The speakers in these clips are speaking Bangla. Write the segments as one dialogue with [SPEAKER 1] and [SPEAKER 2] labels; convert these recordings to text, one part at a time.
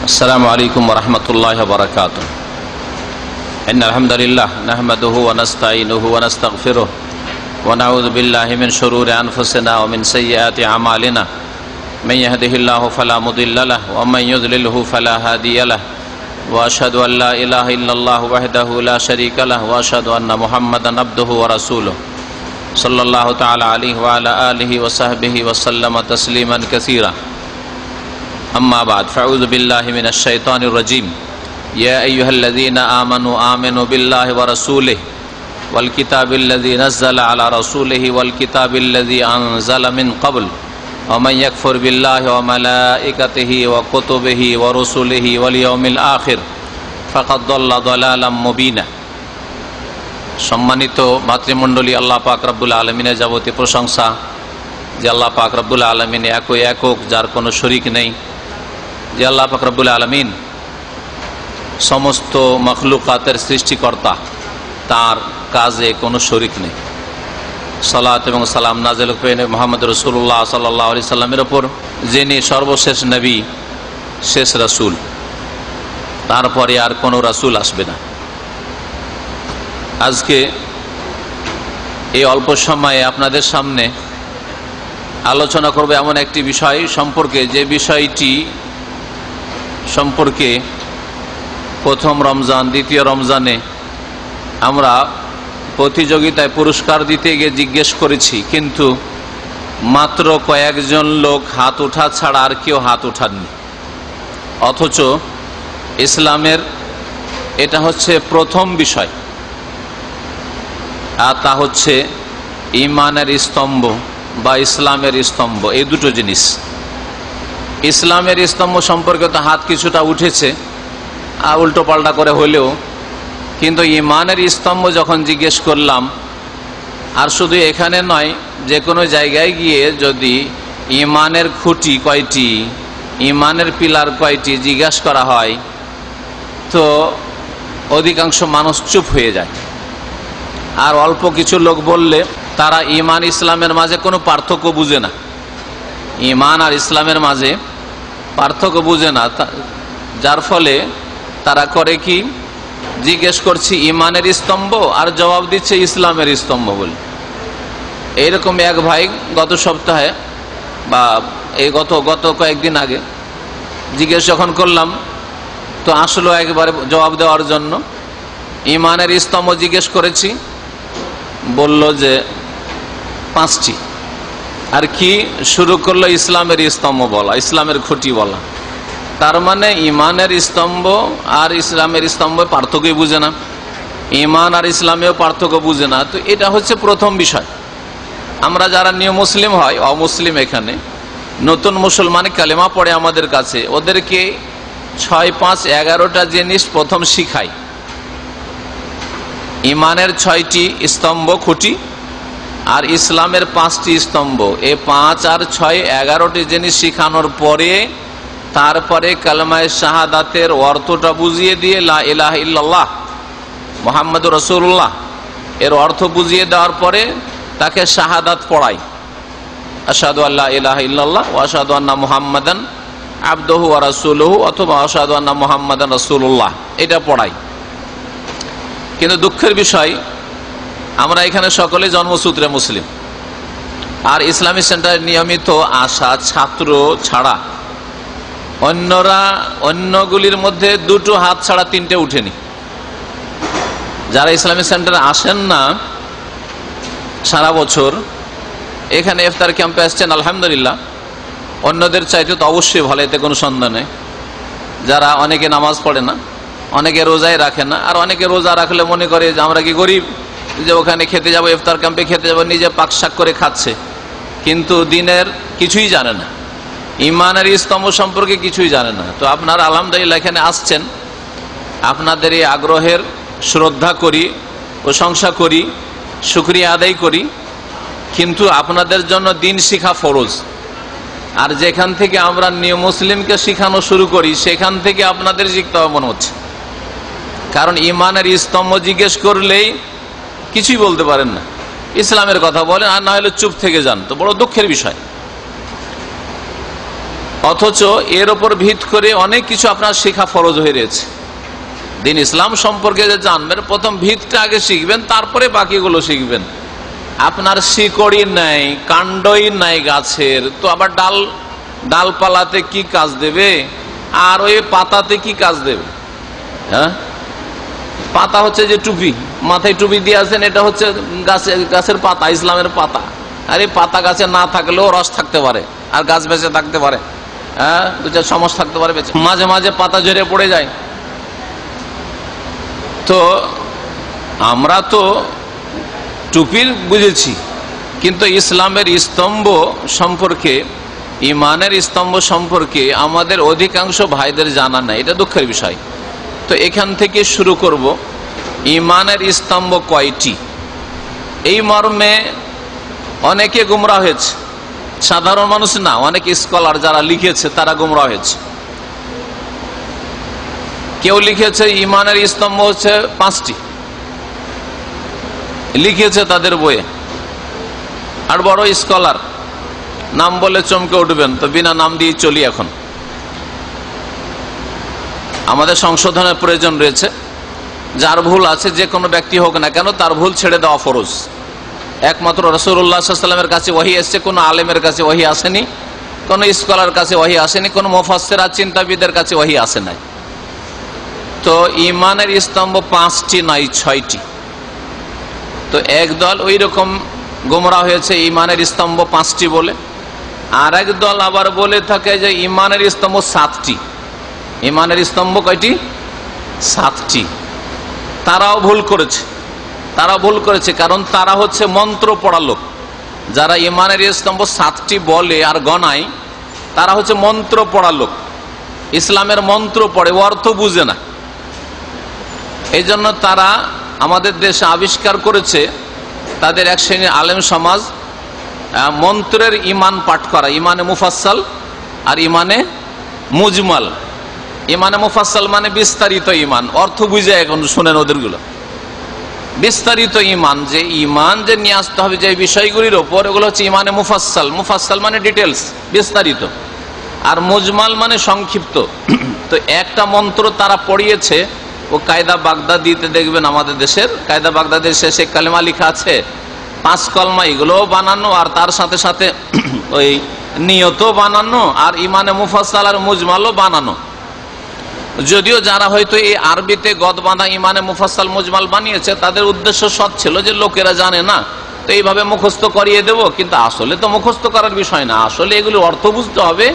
[SPEAKER 1] السلام عليكم ورحمة الله وبركاته. إن الحمد لله نحمده ونستعينه ونستغفره ونعوذ بالله من شرور أنفسنا ومن سيئات أعمالنا من يهده الله فلا مضل له ومن يضلله فلا هادي له وأشهد أن لا إله إلا الله وحده لا شريك له وأشهد أن محمدا عبده ورسوله صلى الله تعالى عليه وعلى آله وصحبه وسلم تسليما كثيرا. أما بعد فأعوذ بالله من الشيطان الرجيم. يا أيها الذين آمنوا بالله ورسوله والكتاب الذي نزل على رسوله والكتاب الذي أنزل من قبل ومن يكفر بالله وملائكته وكتبه ورسله واليوم الآخر فقد ضل ضلالا مبينا. সম্মানিত মাতৃমণ্ডলী, আল্লাহ পাক রব্বুল আলামিনের যাবতীয় প্রশংসা, যে আল্লাহ পাক রব্বুল আলামিন একক, যার কোনো শরীক নেই, যে আল্লাহ পাক রব্বুল আলামিন সমস্ত মখলুকাতের সৃষ্টিকর্তা, তার কাজে কোনো শরীক নেই। সালাত এবং সালাম নাযিল করেন মুহাম্মদ রাসূলুল্লাহ সাল্লাল্লাহু আলাইহি সাল্লামের উপর, যিনি সর্বশেষ নবী, শেষ রাসূল, তারপরে আর কোনো রাসূল আসবে না। আজকে এই অল্প সময়ে আপনাদের সামনে আলোচনা করব এমন একটি বিষয় সম্পর্কে, যে বিষয়টি সম্পর্কে প্রথম রমজান, দ্বিতীয় রমজানে আমরা প্রতিযোগিতায় পুরস্কার দিতে গিয়ে জিজ্ঞেস করেছি, কিন্তু মাত্র কয়েকজন লোক হাত ওঠা ছাড়া আর কেউ হাত ওঠাননি। অথচ ইসলামের এটা হচ্ছে প্রথম বিষয়, আর তা হচ্ছে ঈমানের স্তম্ভ বা ইসলামের স্তম্ভ। এই দুটো জিনিস। ইসলামের স্তম্ভ সম্পর্কে তো হাত কিছুটা উঠেছে, আর উল্টো পাল্টা করে হলেও, কিন্তু ঈমানের স্তম্ভ যখন জিজ্ঞেস করলাম, আর শুধু এখানে নয়, যে কোনো জায়গায় গিয়ে যদি ঈমানের খুঁটি কয়টি, ঈমানের পিলার কয়টি জিজ্ঞাসা করা হয়, তো অধিকাংশ মানুষ চুপ হয়ে যায়। আর অল্প কিছু লোক বললে তারা ঈমান ইসলামের মাঝে কোনো পার্থক্য বুঝে না, ঈমান আর ইসলামের মাঝে পার্থক্য বুঝে না, যার ফলে তারা করে কি, জিজ্ঞেস করছি ঈমানের স্তম্ভ আর জবাব দিচ্ছে ইসলামের স্তম্ভ বলে। এইরকম এক ভাই গত সপ্তাহে বা এই গত কয়েকদিন আগে জিজ্ঞেস যখন করলাম, তো আসলো একবারে জবাব দেওয়ার জন্য। ঈমানের স্তম্ভ জিজ্ঞেস করেছি, বলল যে 5টি। আর কি শুরু করলো, ইসলামের স্তম্ভ বলা, ইসলামের খুঁটি বলা। তার মানে ঈমানের স্তম্ভ আর ইসলামের স্তম্ভ পার্থক্যই বুঝে না, ঈমান আর ইসলামেও পার্থক্য বুঝে না। তো এটা হচ্ছে প্রথম বিষয়। আমরা যারা নিউ মুসলিম হয়, অমুসলিম, এখানে নতুন মুসলমান কালেমা পড়ে আমাদের কাছে, ওদেরকে 6, 5, 11টা জিনিস প্রথম শিখাই। ঈমানের 6টি স্তম্ভ খুঁটি আর ইসলামের 5টি স্তম্ভ। এই 5 আর 6, 11টি জিনিস শিখানোর পরে তারপরে কালেমায়ে শাহাদাতের অর্থটা বুঝিয়ে দিয়ে লা ইলাহা ইল্লাল্লাহ মুহাম্মাদুর রাসূলুল্লাহ এর অর্থ বুঝিয়ে দেওয়ার পরে তাকে শাহাদাত পড়াই, আশহাদু আল্লা ইলাহা ইল্লাল্লাহ ওয়া আশহাদু আন্না মুহাম্মাদান আবদুহু ওয়া রাসূলুহু, অথবা আশহাদু আন্না মুহাম্মাদান রাসূলুল্লাহ, এটা পড়াই। কিন্তু দুঃখের বিষয়, আমরা এখানে সকলে জন্মসূত্রে মুসলিম, আর ইসলামী সেন্টারে নিয়মিত আসা ছাত্র ছাড়া অন্যগুলির মধ্যে 2টো হাত ছাড়া 3টে উঠেনি। যারা ইসলামী সেন্টারে আসেন না সারা বছর, এখানে ইফতার ক্যাম্পে আসছেন, আলহামদুলিল্লাহ, অন্যদের চাইতে তো অবশ্যই ভালো, এতে কোনো সন্দেহ নেই। যারা অনেকে নামাজ পড়ে না, অনেকে রোজাই রাখে না, আর অনেকে রোজা রাখলে মনে করে যে আমরা কি গরিব, যে ওখানে খেতে যাব, ইফতার ক্যাম্পে খেতে যাব, নিজে পাকশাক করে খাচ্ছে, কিন্তু দিনের কিছুই জানে না, ঈমানের স্তম্ভ সম্পর্কে কিছুই জানে না। তো আপনারা আলহামদুলিল্লাহ এখানে আসছেন, আপনাদের এই আগ্রহের শ্রদ্ধা করি, প্রশংসা করি, শুকরিয়া আদায় করি, কিন্তু আপনাদের জন্য দিন শিখা ফরজ। আর যেখান থেকে আমরা নিউ মুসলিমকে শিখানো শুরু করি, সেখান থেকে আপনাদের শিখতে হবে মনে হচ্ছে। কারণ ঈমানের স্তম্ভ জিজ্ঞেস করলেই কিছুই বলতে পারেন না, ইসলামের কথা বলেন, আর না হলে চুপ থেকে যান। তো বড় দুঃখের বিষয়। অথচ এর ওপর ভিত করে অনেক কিছু আপনার শেখা ফরজ হয়ে রয়েছে। দিন ইসলাম সম্পর্কে যে জানবেন, প্রথম ভিতটা আগে শিখবেন, তারপরে বাকিগুলো শিখবেন। আপনার শিকড়ই নাই, কাণ্ডই নাই গাছের, তো আবার ডালপালাতে কি কাজ দেবে, আর ওই পাতাতে কি কাজ দেবে? হ্যাঁ, পাতা হচ্ছে যে টুপি, মাথায় টুপি দিয়ে আছেন, এটা হচ্ছে গাছের পাতা, ইসলামের পাতা। আরে পাতা গাছে না থাকলেও রস থাকতে পারে, আর গাছ বেঁচে থাকতে পারে। হ্যাঁ, দুটা সমস্যা থাকতে পারে বেঁচে, মাঝে মাঝে পাতা ঝরে পড়ে যায়। তো আমরা তো টুপির বুঝেছি, কিন্তু ইসলামের স্তম্ভ সম্পর্কে, ইমানের স্তম্ভ সম্পর্কে আমাদের অধিকাংশ ভাইদের জানা নাই। এটা দুঃখের বিষয়। তো এখান থেকে শুরু করব, ইমানের স্তম্ভ কয়টি, এই মর্মে অনেকে গুমরাহ হয়েছে। সাধারণ মানুষ না, অনেক স্কলার যারা লিখেছে তারা গুমরাহ হয়েছে। কেউ লিখেছে ইমানের স্তম্ভ হচ্ছে 5টি, লিখেছে তাদের বইয়ে। আর বড় স্কলার, নাম বলে চমকে উঠবেন, তো বিনা নাম দিয়ে চলি। এখন আমাদের সংশোধনের প্রয়োজন রয়েছে। যার ভুল আছে, যে কোনো ব্যক্তি হোক না কেন, তার ভুল ছেড়ে দেওয়া ফরজ। একমাত্র রাসূলুল্লাহ সাল্লাল্লাহু আলাইহি ওয়াসাল্লামের কাছে ওহী এসেছে, কোনো আলেমের কাছে ওহী আসেনি, কোনো স্কলার কাছে ওহী আসেনি, কোনো মুফাসসির আর চিন্তাবিদের কাছে ওহী আসে নাই। তো ইমানের স্তম্ভ 5টি নয়, 6টি। তো একদল ওই রকম গোমরা হয়েছে ইমানের স্তম্ভ 5টি বলে, আর এক দল আবার বলে থাকে যে ইমানের স্তম্ভ 7টি। ইমানের স্তম্ভ কয়টি? 7টি। তারাও ভুল করেছে, তারা ভুল করেছে, কারণ তারা হচ্ছে মন্ত্র পড়া লোক। যারা ইমানের স্তম্ভ 7টি বলে আর গণায়, তারা হচ্ছে মন্ত্র পড়া লোক, ইসলামের মন্ত্র পড়ে, অর্থ বুঝে না। এই জন্য তারা আমাদের দেশে আবিষ্কার করেছে, তাদের এক শ্রেণীর আলেম সমাজ, মন্ত্রের ইমান পাঠ করা, ইমানে মুফাসসাল আর ইমানে মুজমাল। ইমানে মুফাসসাল মানে বিস্তারিত ইমান, অর্থ বুঝে। এখন শুনেন ওদেরগুলো, বিস্তারিত ইমান, যে ইমান যে নিয়ে আসতে হবে যে বিষয়গুলির ওপর, এগুলো হচ্ছে ইমানে মুফাসসাল। মুফাসসাল মানে ডিটেলস, বিস্তারিত, আর মুজমাল মানে সংক্ষিপ্ত। তো একটা মন্ত্র তারা পড়িয়েছে, ও কায়দা বাগদাদিতে দেখবেন, আমাদের দেশের কায়দা বাগদাদের শেষে কালেমা লেখা আছে, 5 কলমা, এগুলোও বানানো, আর তার সাথে সাথে ওই নিয়তও বানানো, আর ইমানে মুফাসসাল আর মুজমালও বানানো। যদিও যারা হয়তো এই আরবিতে গদ বাঁধা ইমানে মুফাসসাল মুজমাল বানিয়েছে, তাদের উদ্দেশ্য সৎ ছিল যে লোকেরা জানে না, তো এইভাবে মুখস্থ করিয়ে দেব। কিন্তু আসলে তো মুখস্থ করার বিষয় না, আসলে এগুলো অর্থ বুঝতে হবে,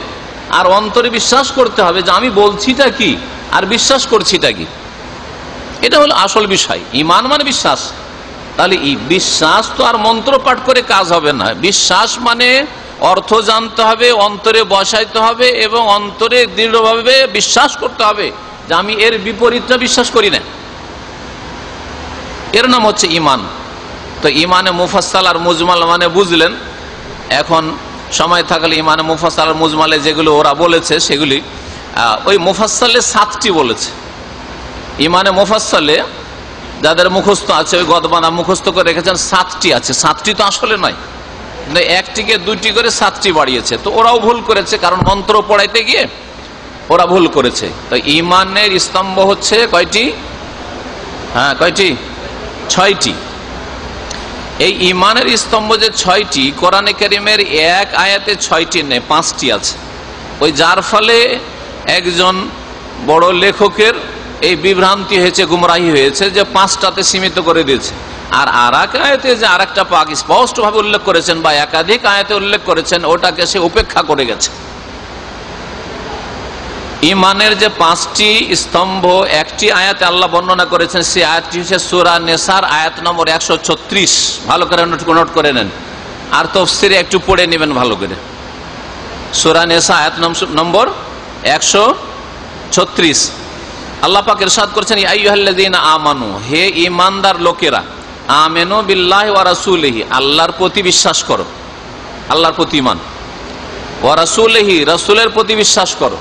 [SPEAKER 1] আর অন্তরে বিশ্বাস করতে হবে যে আমি বলছিটা কি আর বিশ্বাস করছিটা কি। এটা হলো আসল বিষয়। ইমান মানে বিশ্বাস। তাহলে এই বিশ্বাস তো আর মন্ত্র পাঠ করে কাজ হবে না। বিশ্বাস মানে অর্থ জানতে হবে, অন্তরে বসাইতে হবে, এবং অন্তরে দৃঢ়ভাবে বিশ্বাস করতে হবে যে আমি এর বিপরীতটা বিশ্বাস করি না। এর নাম হচ্ছে ইমান। তো ইমানে মুফাসসাল আর মুজমাল মানে বুঝলেন। এখন সময় থাকলে ইমানে মুফাসসাল আর মুজমালে যেগুলো ওরা বলেছে, সেগুলি ওই মুফাসসালে 7টি বলেছে। ইমানে মুফাসসালে যাদের মুখস্থ আছে, ওই গদবানা মুখস্থ করে রেখেছেন, 7টি আছে। 7টি তো আসলে নয়, কিন্তু 1টিকে 2টি করে 7টি বাড়িয়েছে। তো ওরাও ভুল করেছে, কারণ মন্ত্র পড়াইতে গিয়ে ওরা ভুল করেছে। তো ইমানের স্তম্ভ হচ্ছে কয়টি? হ্যাঁ, কয়টি? 6টি। এই ইমানের স্তম্ভ যে 6টি, কোরআনে কারীমের এক আয়াতে 6টি নেই, 5টি আছে। ওই যার ফলে একজন বড় লেখকের এই বিভ্রান্তি হয়েছে, গুমরাহি হয়েছে, যে 5টাতে সীমিত করে দিয়েছে। আর এক আয়াতে যে আরেকটা পাক স্পষ্ট ভাবে উল্লেখ করেছেন, বা একাধিক আয়াতে উল্লেখ করেছেন, ওটাকে সে উপেক্ষা করে গেছে। ইমানের যে 5টি স্তম্ভ, একটি আয়াতে আল্লাহ বর্ণনা করেছেন, সেই আয়াতটি হচ্ছে সূরা নেসার আয়াত নম্বর 136। ভালো করে নোট করে নেন, আর তাফসীরে একটু পড়ে নেবেন ভালো করে। সূরা নেসা আয়াত নম্বর 136। আল্লাহ পাক ইরশাদ করেছেন, ইয়া আইয়ুহাল্লাযীনা আমানু, হে ঈমানদার লোকেরা, আমিনু বিল্লাহি ওয়া রাসূলিহি, আল্লাহর প্রতি বিশ্বাস করো, আল্লাহর প্রতি ঈমান, ওয়া রাসূলিহি, রাসূলের প্রতি বিশ্বাস করো,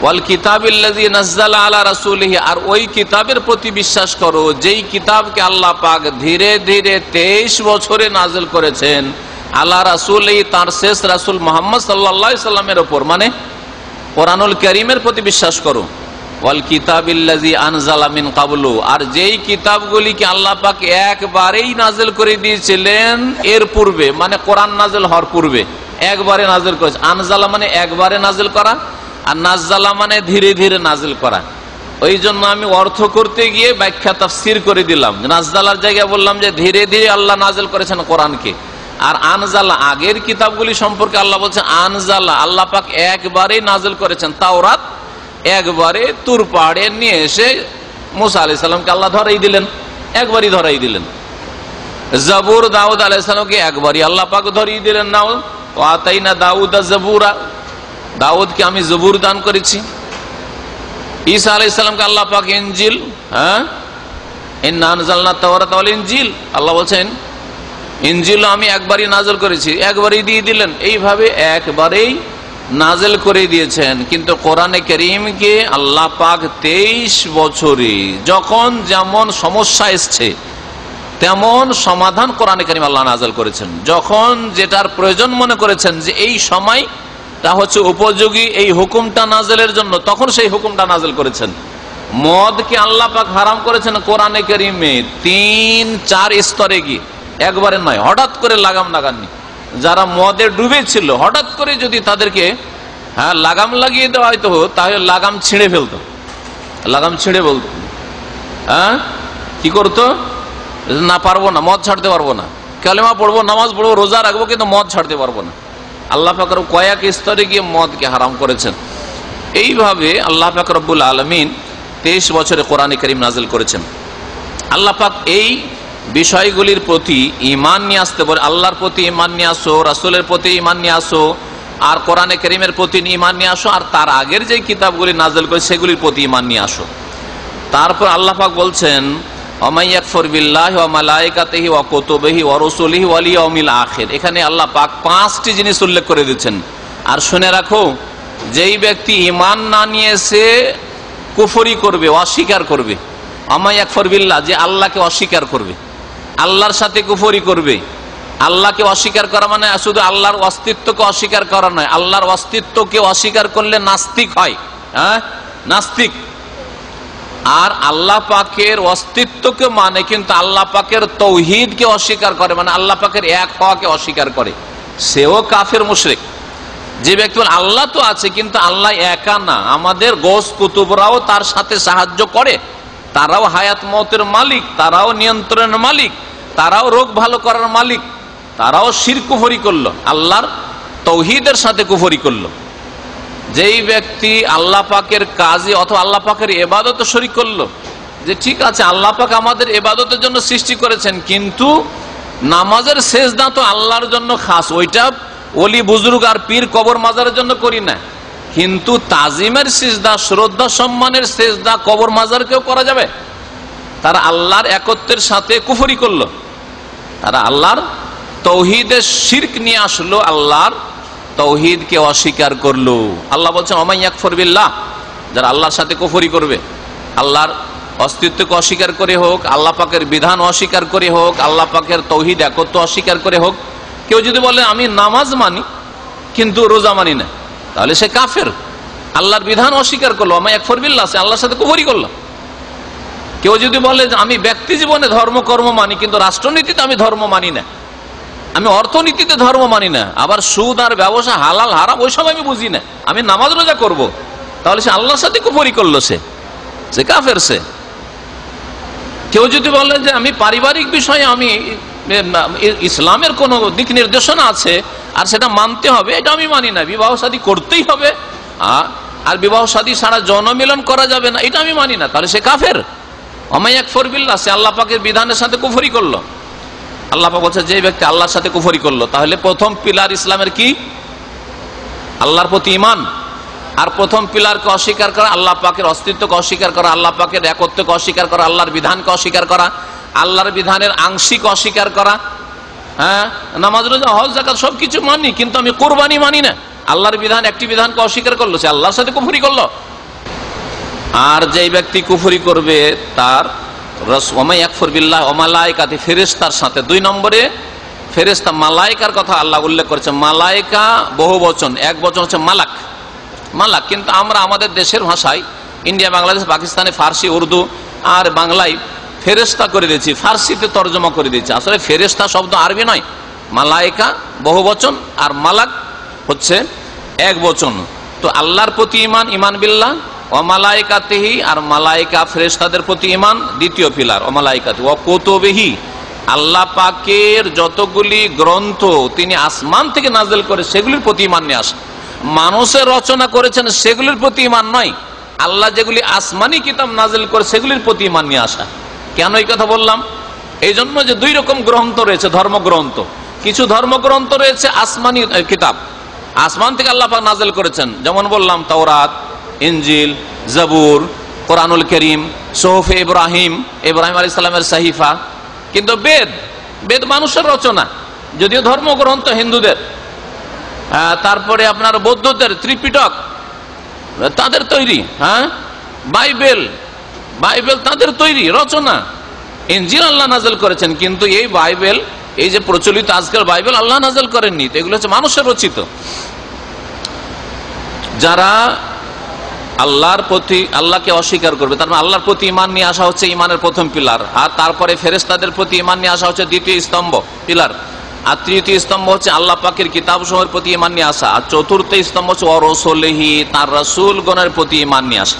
[SPEAKER 1] ওয়াল কিতাবিল্লাযী নাযালা আলা রাসূলিহি, আর ওই কিতাবের প্রতি বিশ্বাস করো যেই কিতাবকে আল্লাহ পাক ধীরে ধীরে 23 বছরে নাযিল করেছেন আলা রাসূলিহি, তার শেষ রাসূল মুহাম্মদ সাল্লাল্লাহু আলাইহি সাল্লামের উপর, মানে কোরআনুল কারীমের প্রতি বিশ্বাস করো, ওয়াল কিতাবিল্লাযী আনজালা মিন ক্বাবলু, আর যেই কিতাবগুলিকে আল্লাহ পাক একবারেই নাযিল করে দিয়েছিলেন এর পূর্বে, মানে কোরআন নাযিল হওয়ার পূর্বে একবারে নাযিল করেছে। আনজালা মানে একবারে নাযিল করা, আর নাজ্জালা মানে ধীরে ধীরে নাযিল করা। ওই জন্য আমি অর্থ করতে গিয়ে ব্যাখ্যা তাফসীর করে দিলাম। নাজ্জালার জায়গায় বললাম যে ধীরে ধীরে আল্লাহ নাযিল করেছেন কোরআনকে। আর আনজালা আগের কিতাবগুলি সম্পর্কে আল্লাহ বলছেন আনজালা, আল্লাহ পাক একবারেই নাযিল করেছেন। তাওরাত একবারে তুর পাহাড়ে নিয়ে এসে মুসা আলাইহিস সালামকে আল্লাহ ধরাই দিলেন, একবারই ধরাই দিলেন। জাবুর দাউদ আলাইহিস সালামকে একবারই আল্লাহ পাক ধরিয়ে দিলেন। না আতাইনা দাউদা জাবুরা, দাউদকে আমি জবুর দান করেছি। ঈসা আলাইহিস সালামকে আল্লাহ পাক ইনজিল, ইন্না আনজালনা তাওরাত ওয়াল ইনজিল, আল্লাহ বলছেন ইনজিল আমি একবারই নাযিল করেছি, একবারই দিয়ে দিলেন। এইভাবে একবারেই নাযিল করে দিয়েছেন। কিন্তু কোরআনে কারীমকে আল্লাহ পাক 23 বছরে যখন যেমন সমস্যা এসছে তেমন সমাধান কোরআনে কারীম আল্লাহ নাযিল করেছেন। যখন যেটার প্রয়োজন মনে করেছেন যে এই সময় তা হচ্ছে উপযোগী এই হুকুমটা নাযিলের জন্য, তখন সেই হুকুমটা নাযিল করেছেন। মদকে আল্লাহ পাক হারাম করেছেন কোরআনে কারীমে 3-4 স্তরে গিয়ে, একবারে নয়। হঠাৎ করে লাগাম লাগাননি, যারা মদে ডুবেছিল হঠাৎ করে যদি তাদেরকে লাগাম লাগিয়ে দেওয়া হয়তো, তাহলে লাগাম ছিঁড়ে ফেলতো, লাগাম ছিঁড়ে বলতো কি করতো, না পারবো না, মদ ছাড়তে পারবো না, কালেমা পড়বো, নামাজ পড়বো, রোজা রাখবো, কিন্তু মদ ছাড়তে পারবো না। আল্লাহ পাক কয়েক স্তরে গিয়ে মদকে হারাম করেছেন। এইভাবে আল্লাহ পাক রব্বুল আলামিন 23 বছরে কোরআনে কারীম নাযিল করেছেন। আল্লাহ পাক এই বিষয়গুলির প্রতি ঈমান নিয়ে আসতে বলে, আল্লাহর প্রতি ঈমান নিয়ে আসো, রাসূলের প্রতি ঈমান নিয়ে আসো, আর কোরআনে কারীমের প্রতি ঈমান নিয়ে আসো, আর তার আগের যে কিতাবগুলি নাযিল করে সেগুলির প্রতি ঈমান নিয়ে আসো। তারপর আল্লাহ পাক বলছেন ওমাই ইয়াকফুর বিল্লাহি ওয়া মালাইকাতিহি ওয়া কুতুবিহি ওয়া রুসুলিহি ওয়াল ইয়াউমিল আখির। এখানে আল্লাহ পাক 5টি জিনিস উল্লেখ করে দিচ্ছেন। আর শুনে রাখো, যেই ব্যক্তি ঈমান না নিয়ে এসে কুফরি করবে, অস্বীকার করবে, ওমাই ইয়াকফুর বিল্লাহ, যে আল্লাহকে অস্বীকার করবে, আল্লাহর সাথে কুফরি করবে। আল্লাহকে অস্বীকার করা মানে শুধু আল্লাহর অস্তিত্বকে অস্বীকার করা নয়, আল্লাহর অস্তিত্বকে অস্বীকার করলে নাস্তিক হয়, নাস্তিক। আর আল্লাহ পাকের অস্তিত্বকে মানে কিন্তু আল্লাহ পাকের তৌহিদকে অস্বীকার করে, মানে আল্লাহ পাকের এক হওয়াকে অস্বীকার করে, সেও কাফের মুশরিক। যে ব্যক্তি আল্লাহ তো আছে কিন্তু আল্লাহ একা না, আমাদের গোস কুতুবরাও তার সাথে সাহায্য করে, তারাও হায়াত মওতের মালিক, তারাও নিয়ন্ত্রণের মালিক, তারাও রোগ ভালো করার মালিক, তারাও শিরক কুফরি করলো, আল্লাহর তৌহিদের সাথে কুফরি করলো। যেই ব্যক্তি আল্লাহ পাকের কাজে অথবা আল্লাহ পাকের ইবাদতে শরীক করলো, যে ঠিক আছে আল্লাহ পাক আমাদের ইবাদতের জন্য সৃষ্টি করেছেন, কিন্তু নামাজের সেজদা তো আল্লাহর জন্য খাস, ওইটা ওলি বুজুর্গ আর পীর কবর মাজারের জন্য করি না, কিন্তু তাজিমের সিজদা, শ্রদ্ধা সম্মানের সিজদা কবর মাজারকেও করা যাবে। তারা আল্লাহর একত্বের সাথে কুফরি করলো, তারা আল্লাহর তৌহিদের শিরক নিয়ে আসলো, আল্লাহর তৌহিদকে অস্বীকার করলো। আল্লাহ বলছেন ওমাই ইয়াকফুর বিল্লাহ, যারা আল্লাহর সাথে কুফরি করবে, আল্লাহর অস্তিত্বকে অস্বীকার করে হোক, আল্লাহ পাকের বিধান অস্বীকার করে হোক, আল্লাহ পাকের তৌহিদ একত্ব অস্বীকার করে হোক। কেউ যদি বলে আমি নামাজ মানি কিন্তু রোজা মানি না, তাহলে সে কাফের, আল্লাহর বিধান অস্বীকার করলো, ওমাই ইয়াকফুর বিল্লাহ, সে আল্লাহর সাথে কুফরি করলো। কেউ যদি বলে যে আমি ব্যক্তি জীবনে ধর্ম কর্ম মানি কিন্তু রাষ্ট্রনীতিতে আমি ধর্ম মানি না, আমি অর্থনীতিতে ধর্ম মানি না, আবার সুদ আর ব্যবসা হালাল হারাম ওইসব আমি বুঝি না, আমি নামাজ রোজা করব, তাহলে সে আল্লাহর সাথে কুফরি করলো, সে কাফের। সে কেউ যদি বলে যে আমি পারিবারিক বিষয়ে আমি ইসলামের কোন দিক নির্দেশনা আছে আর সেটা মানতে হবে, এটা আমি মানি না, বিবাহ শাদী করতেই হবে আর বিবাহ শাদী ছাড়া যৌন মিলন করা যাবে না, এটা আমি মানি না, তাহলে সে কাফের। ওমাই ইয়াকফুর বিল্লাহ, সে আল্লাহ পাকের বিধানের সাথে কুফরি করলো। আল্লাহ পাক বলছে যে ব্যক্তি আল্লাহর সাথে কুফরি করলো, তাহলে প্রথম পিলার ইসলামের কি? আল্লাহর প্রতি ঈমান। আর প্রথম পিলারকে অস্বীকার করা, আল্লাহ পাকের অস্তিত্বকে অস্বীকার করা, আল্লাহ পাকের একত্বকে অস্বীকার করা, আল্লাহর বিধানকে অস্বীকার করা, আল্লাহর বিধানের আংশিক অস্বীকার করা। নামাজ রোজা হজ যাকাত সবকিছু মানি কিন্তু আমি কুরবানি মানি না, আল্লাহর বিধান একটি বিধানকে অস্বীকার করলো, সে আল্লাহর সাথে কুফরি করলো। আর যেই ব্যক্তি কুফরি করবে তার ওমাই ইয়াকফুর বিল্লাহ ওয়া মালাইকাতিহি, ফেরেশতার সাথে। 2 নম্বরে ফেরেশতা, মালাইকার কথা আল্লাহ উল্লেখ করেছে। মালাইকা বহু বচন, এক বচন হচ্ছে মালাক। মালাক। কিন্তু আমরা আমাদের দেশের ভাষায় ইন্ডিয়া, বাংলাদেশ, পাকিস্তানে ফার্সি, উর্দু আর বাংলায় ফেরেশতা করে দিয়েছি, ফার্সিতে তর্জমা করে দিয়েছি। আসলে ফেরেশতা শব্দ আরবি নয়, মালায়েকা বহু বচন আর মালাক হচ্ছে এক বচন। তো আল্লাহর প্রতি ইমান, ইমান বিল্লাহ ও মালায়েকাতিহি, আর মালায়েকা ফেরেশতাদের প্রতি ইমান দ্বিতীয় পিলার। ও মালায়েকাতি ও কুতুবিহি, আল্লাহ পাকের যতগুলি গ্রন্থ তিনি আসমান থেকে নাযিল করে সেগুলির প্রতি ইমান নিয়ে আসে। মানুষের রচনা করেছেন সেগুলির প্রতি ইমান নয়, আল্লাহ যেগুলি আসমানি কিতাব নাযিল করে সেগুলির প্রতি ইমান নিয়ে আসা। কেন এই কথা বললাম? এই জন্য যে দুই রকম গ্রন্থ রয়েছে, ধর্মগ্রন্থ। কিছু ধর্মগ্রন্থ রয়েছে আসমানি কিতাব, আসমান থেকে আল্লাহ পাক নাযিল করেছেন, যেমন বললাম তাওরাত, ইনজিল, জাবুর, কোরআনুল করিম, সুহুফে ইব্রাহিম, ইব্রাহিম আলাইহিস সালামের সাহিফা। কিন্তু বেদ মানুষের রচনা, যদিও ধর্মগ্রন্থ হিন্দুদের। তারপরে আপনার বৌদ্ধদের ত্রিপিটক তাদের তৈরি, বাইবেল তাদের তৈরি রচনা। ইনজিল আল্লাহ নাযিল করেছেন, কিন্তু এই বাইবেল, এই যে প্রচলিত আজকাল বাইবেল আল্লাহ নাযিল করেননি, এগুলো হচ্ছে মানুষের রচিত। যারা আল্লাহর প্রতি, আল্লাহকে অস্বীকার করবে, তার মানে আল্লাহর প্রতি ইমান নিয়ে আসা হচ্ছে ইমানের প্রথম পিলার। আর তারপরে ফেরেশতাদের প্রতি ইমান নিয়ে আসা হচ্ছে দ্বিতীয় স্তম্ভ, পিলার। আর তৃতীয় স্তম্ভ হচ্ছে আল্লাহ পাকের কিতাবসমূহের প্রতি ইমান নিয়ে আসা। আর চতুর্থ স্তম্ভ হচ্ছে ওয়া রাসূলিহি, তার রাসূলগণের প্রতি ইমান নিয়ে আসা।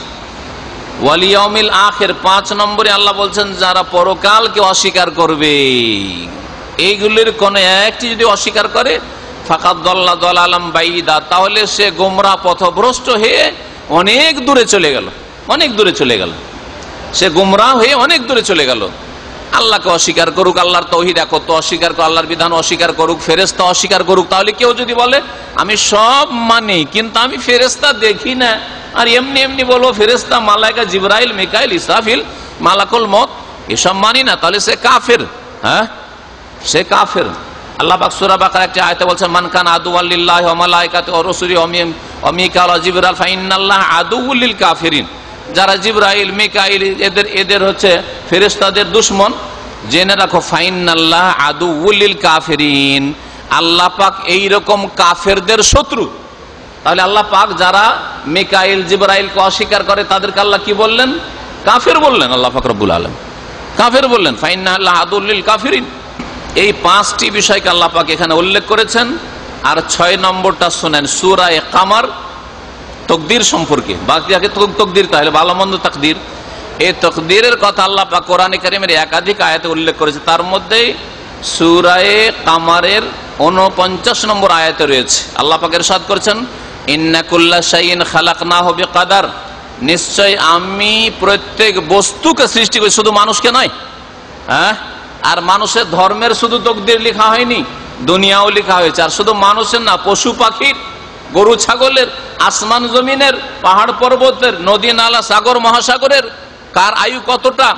[SPEAKER 1] ওয়াল ইয়াউমিল আখির, 5 নম্বরে আল্লাহ বলছেন যারা পরকালকে অস্বীকার করবে, এইগুলির কোন একটি যদি অস্বীকার করে, ফাকাদ দাল্লা দালালাম বাইদা, তাহলে সে গোমরাহ পথভ্রষ্ট হয়ে অনেক দূরে চলে গেল, অনেক দূরে চলে গেল, সে গোমরাহ হয়ে অনেক দূরে চলে গেল। আল্লাহকে অস্বীকার করুক, আল্লাহর তৌহিদ একত্ব অস্বীকার করুক, আল্লাহর বিধান অস্বীকার করুক, ফেরেশতা অস্বীকার করুক। তাহলে কেউ যদি বলে আমি সব মানি কিন্তু আমি ফেরেশতা দেখি না, আর এমনি এমনি বলবো ফেরেশতা, মালায়েকা, জিবরাইল, মিকাইল, ইসরাফিল, মালাকুল মউত এসব মানি না, তাহলে সে কাফের। সে কাফের। আল্লাহ পাক সূরা বাকারা একটি আয়াতে বলছেন, মান কানা আদুওয়াল লিল্লাহি ওয়া মালায়েকাতিহি ওয়া রাসূলিহি ওয়া মিকাইল ওয়া জিবরাইল ফা ইন্নাল্লাহা আদুউল লিল কাফিরিন। যারা জিবরাইল, মিকাইল এদের হচ্ছে ফেরেশতাদের দুশমন, জেনে রাখো ফা ইন্নাল্লাহা আদুউল লিল কাফিরিন, আল্লাহ পাক এই রকম কাফেরদের শত্রু। তাহলে আল্লাহ পাক যারা মিকাইল, জিবরাইলকে অস্বীকার করে তাদেরকে আল্লাহ কি বললেন? কাফের বললেন। আল্লাহ পাক রব্বুল আলামিন কাফের বললেন, ফা ইন্নাল্লাহা আদুউল লিল কাফিরিন। এই 5টি বিষয়কে আল্লাহ পাক এখানে উল্লেখ করেছেন। আর 6 নম্বরটা শুনেন, সূরা কামার, তকদির সম্পর্কে। বাকি আগে তকদির, তাহলে ভালো মন্দ তাকদির, এই তকদিরের কথা আল্লাহ পাক কোরআনে কারীমের একাধিক আয়াতে উল্লেখ করেছে। তার মধ্যে সূরা কামারের 49 নম্বর আয়াতে রয়েছে, আল্লাহ পাক ইরশাদ করেছেন, ইন্না কুল্লা শাইইন খালাকনাহু বিকাদার, নিশ্চয় আমি প্রত্যেক বস্তুকে সৃষ্টি করি, শুধু মানুষকে নয়। আর মানুষের ধর্মের শুধু তকদির লেখা হয়নি, দুনিয়াও লেখা হয়েছে। আর শুধু মানুষের না, পশু পাখির, গরু ছাগলের, আসমান জমিনের, পাহাড় পর্বতের, নদী নালা, সাগর মহাসাগরের, কার আয়ু কতটা,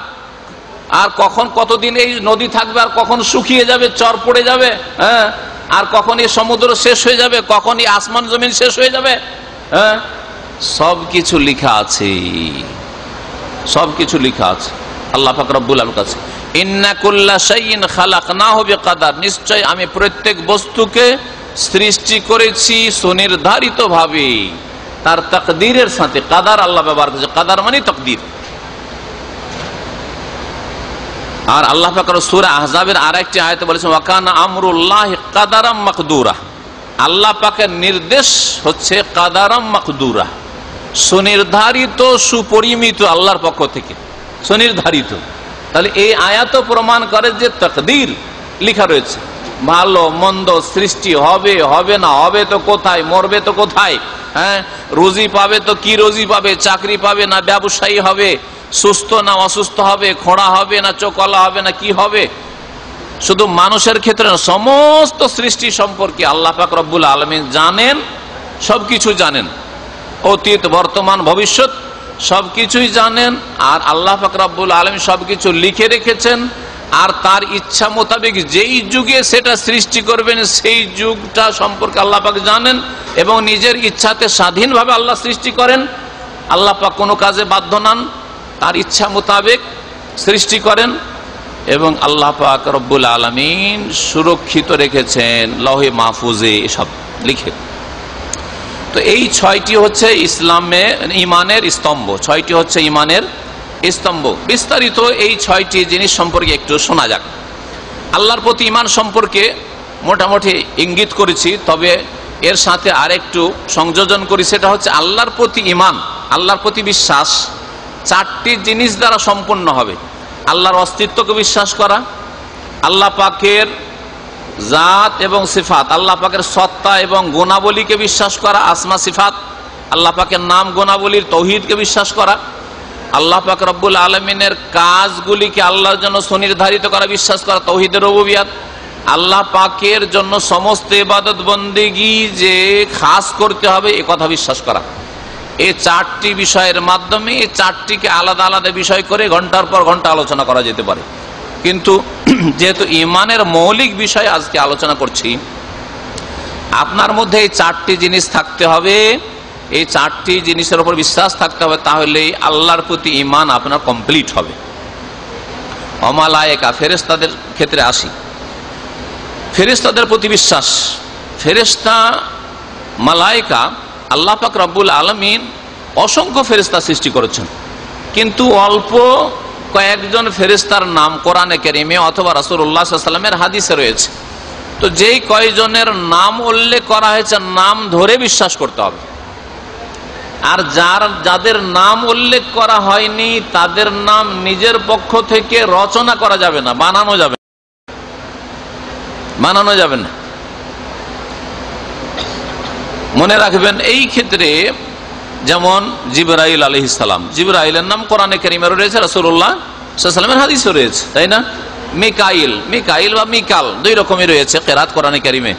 [SPEAKER 1] আর কখন কতদিন এই নদী থাকবে, আর কখন শুকিয়ে যাবে, চর পড়ে যাবে, আর কখন এই সমুদ্র শেষ হয়ে যাবে, কখন এই আসমান জমিন শেষ হয়ে যাবে, সব কিছু লেখা আছে, সব কিছু লেখা আছে আল্লাহ পাক রব্বুল আলামিনের কাছে। ইন্না কুল্লা শাইইন খালাকনাহু বিকাদার, নিশ্চয় আমি প্রত্যেক বস্তুকে সৃষ্টি করেছি সুনির্ধারিত ভাবে, তার তাকদীরের সাথে। কাদার আল্লাহ ব্যবহার করেছে, কাদার মানে তাকদীর। আর আল্লাহ পাক সূরা আহজাবের আরেকটি আয়াতে বলেছেন, ওয়া কানা আমরুল্লাহি কাদারাম মাকদুরা, আল্লাহ পাকের নির্দেশ হচ্ছে কাদারাম মাকদুরা, সুনির্ধারিত, সুপরিমিত, আল্লাহর পক্ষ থেকে সুনির্ধারিত। তাহলে এই আয়াত প্রমাণ করে যে তাকদীর লেখা রয়েছে, ভালো মন্দ সৃষ্টি হবে, হবে না, হবে তো কোথায়, মরবে তো কোথায়, রুজি পাবে তো কি রুজি পাবে, চাকরি পাবে না ব্যবসায়ী হবে, সুস্থ না অসুস্থ হবে, খোঁড়া হবে না চোখওয়ালা হবে না কি হবে, শুধু মানুষের ক্ষেত্রে না, সমস্ত সৃষ্টি সম্পর্কে আল্লাহ পাক রব্বুল আলামিন জানেন, সবকিছু জানেন, অতীত বর্তমান ভবিষ্যৎ সবকিছুই জানেন। আর আল্লাহ পাক রব্বুল আলামিন সবকিছু লিখে রেখেছেন। আর তার ইচ্ছা মোতাবেক যেই যুগে সেটা সৃষ্টি করবেন সেই যুগটা সম্পর্কে আল্লাহ পাক জানেন, এবং নিজের ইচ্ছাতে স্বাধীনভাবে আল্লাহ সৃষ্টি করেন। আল্লাহ পাক কোনো কাজে বাধ্য নন, তার ইচ্ছা মোতাবেক সৃষ্টি করেন। এবং আল্লাহ পাক রব্বুল আলামিন সুরক্ষিত রেখেছেন লৌহে মাহফুজে এসব লিখে। তো তো এই ছয়টি হচ্ছে ইমানের স্তম্ভ, ছয়টি হচ্ছে ইমানের স্তম্ভ। বিস্তারিত এই ছয়টি জিনিস সম্পর্কে একটু শোনা যাক। আল্লাহর প্রতি ইমান সম্পর্কে মোটামুটি ইঙ্গিত করেছি, তবে এর সাথে আরেকটু সংযোজন করি, সেটা হচ্ছে আল্লাহর প্রতি ইমান, আল্লাহর প্রতি বিশ্বাস চারটি জিনিস দ্বারা সম্পূর্ণ হবে। আল্লাহর অস্তিত্বকে বিশ্বাস করা, আল্লাহ পাকের জাত এবং সিফাত, আল্লাহ পাকের সত্তা এবং গুণাবলীকে বিশ্বাস করা, আসমা সিফাত, আল্লাহ পাকের নাম গুণাবলীর তৌহিদকে বিশ্বাস করা, আল্লাহ পাক রব্বুল আলমিনের কাজগুলিকে আল্লাহর জন্য সুনির্ধারিত করা, বিশ্বাস করা, তৌহিদের রুবুবিয়াত, আল্লাহ পাকের জন্য সমস্ত ইবাদত বন্দেগী যে খাস করতে হবে এ কথা বিশ্বাস করা। এই চারটি বিষয়ের মাধ্যমে এই চারটিকে আলাদা আলাদা বিষয় করে ঘন্টার পর ঘন্টা আলোচনা করা যেতে পারে, কিন্তু যেহেতু ইমানের মৌলিক বিষয় আজকে আলোচনা করছি, আপনার মধ্যে এই চারটি জিনিস থাকতে হবে, এই চারটি জিনিসের উপর বিশ্বাস থাকতে হবে, তাহলেই আল্লাহর প্রতি ইমান আপনার কমপ্লিট হবে। অমালায়েকা, ফেরেশতাদের ক্ষেত্রে আসি। ফেরেশতাদের প্রতি বিশ্বাস, ফেরেশতা মালায়েকা, আল্লাহ পাক রব্বুল আলামিন অসংখ্য ফেরেশতা সৃষ্টি করেছেন, কিন্তু অল্প কয়েকজন ফেরেশতার নাম কোরআনে কারিমে অথবা রাসূলুল্লাহ সাল্লাল্লাহু আলাইহি ওয়াসাল্লামের হাদিসে রয়েছে। তো যেই কয়জনের নাম উল্লেখ করা হয়েছে নাম ধরে বিশ্বাস করতে হবে, আর যাদের নাম উল্লেখ করা হয়নি তাদের নাম নিজের পক্ষ থেকে রচনা করা যাবে না, বানানো যাবে না। মনে রাখবেন এই ক্ষেত্রে যেমন জিবরাইল আলাইহিস সালাম, জিবরাইলের নাম কোরআনে কারিমে রয়েছে, রাসূলুল্লাহ সাল্লাল্লাহু আলাইহি ওয়াসাল্লামের হাদিসে রয়েছে, তাই না? মিকাইল বা মিকাল দুই রকমই রয়েছে কেরাত কোরআনে কারিমে।